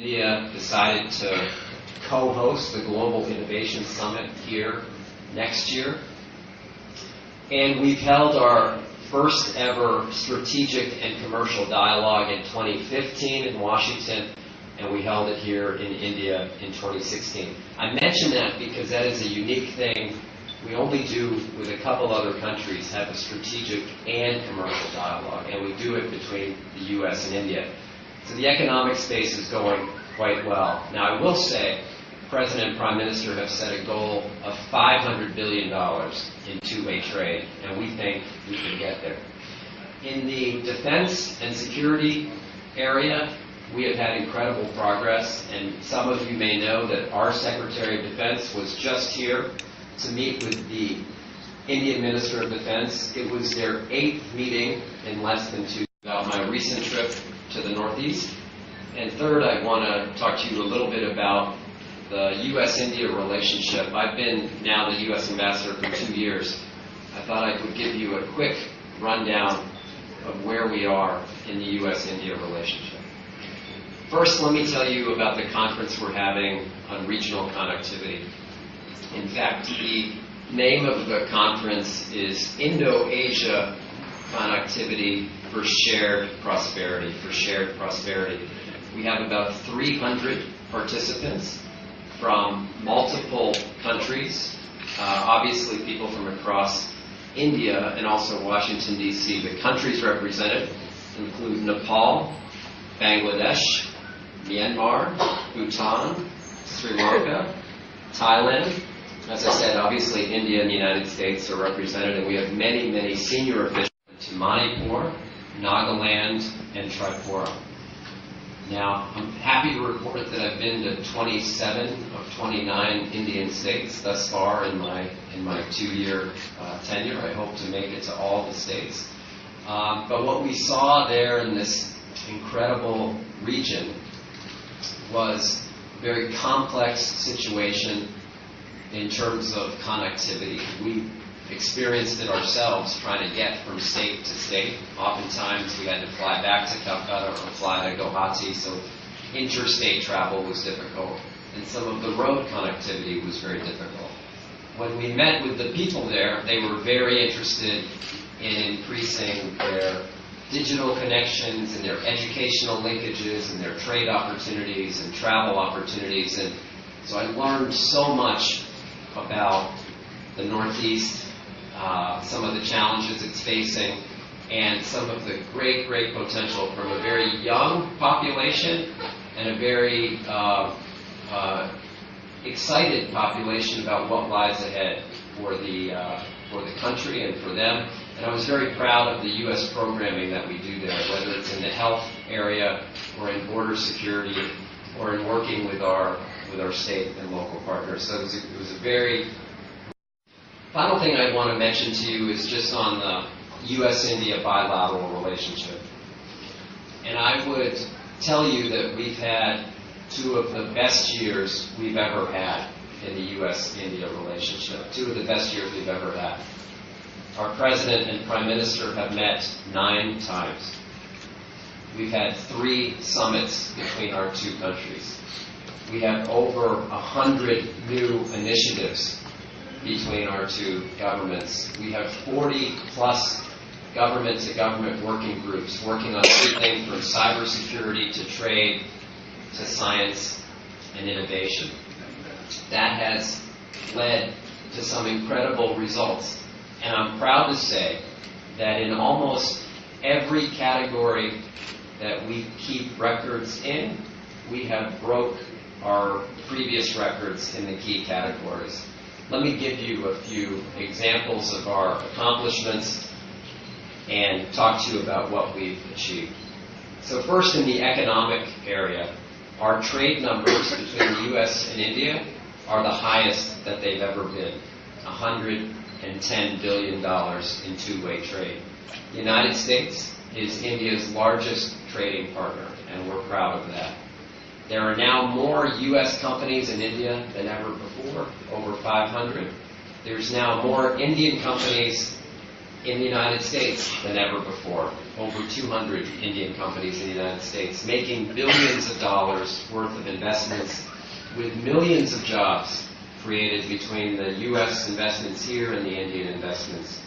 India decided to co-host the Global Innovation Summit here next year. And we've held our first ever strategic and commercial dialogue in 2015 in Washington, and we held it here in India in 2016. I mention that because that is a unique thing. We only do, with a couple other countries, have a strategic and commercial dialogue, and we do it between the U.S. and India. So the economic space is going quite well. Now, I will say, the President and Prime Minister have set a goal of $500 billion in two-way trade, and we think we can get there. In the defense and security area, we have had incredible progress, and some of you may know that our Secretary of Defense was just here to meet with the Indian Minister of Defense. It was their 8th meeting in less than 2 weeks. About my recent trip to the Northeast. And third, I want to talk to you a little bit about the U.S.-India relationship. I've been now the U.S. ambassador for 2 years. I thought I would give you a quick rundown of where we are in the U.S.-India relationship. First, let me tell you about the conference we're having on regional connectivity. In fact, the name of the conference is Indo-Asia Connectivity for Shared Prosperity. We have about 300 participants from multiple countries, obviously people from across India and also Washington, D.C. The countries represented include Nepal, Bangladesh, Myanmar, Bhutan, Sri Lanka, Thailand. As I said, obviously India and the United States are represented, and we have many, many senior officials to Manipur, Nagaland, and Tripura. Now, I'm happy to report that I've been to 27 of 29 Indian states thus far in my 2-year tenure. I hope to make it to all the states. But what we saw there in this incredible region was a very complex situation in terms of connectivity. We experienced it ourselves trying to get from state to state. Oftentimes we had to fly back to Calcutta or fly to Guwahati, so interstate travel was difficult, and some of the road connectivity was very difficult. When we met with the people there, they were very interested in increasing their digital connections and their educational linkages and their trade opportunities and travel opportunities. And so I learned so much about the Northeast, some of the challenges it's facing, and some of the great, great potential from a very young population and a very excited population about what lies ahead for the country and for them. And I was very proud of the U.S. programming that we do there, whether it's in the health area or in border security or in working with our state and local partners. So it was a very... Final thing I want to mention to you is just on the U.S.-India bilateral relationship. And I would tell you that we've had 2 of the best years we've ever had in the U.S.-India relationship. 2 of the best years we've ever had. Our President and Prime Minister have met 9 times. We've had 3 summits between our 2 countries. We have over 100 new initiatives between our 2 governments. We have 40-plus government-to-government working groups working on everything from cybersecurity to trade to science and innovation. That has led to some incredible results. And I'm proud to say that in almost every category that we keep records in, we have broke our previous records in the key categories. Let me give you a few examples of our accomplishments and talk to you about what we've achieved. So first, in the economic area, our trade numbers between the U.S. and India are the highest that they've ever been, $110 billion in two-way trade. The United States is India's largest trading partner, and we're proud of that. There are now more U.S. companies in India than ever before, over 500. There's now more Indian companies in the United States than ever before, over 200 Indian companies in the United States, making billions of dollars worth of investments with millions of jobs created between the U.S. investments here and the Indian investments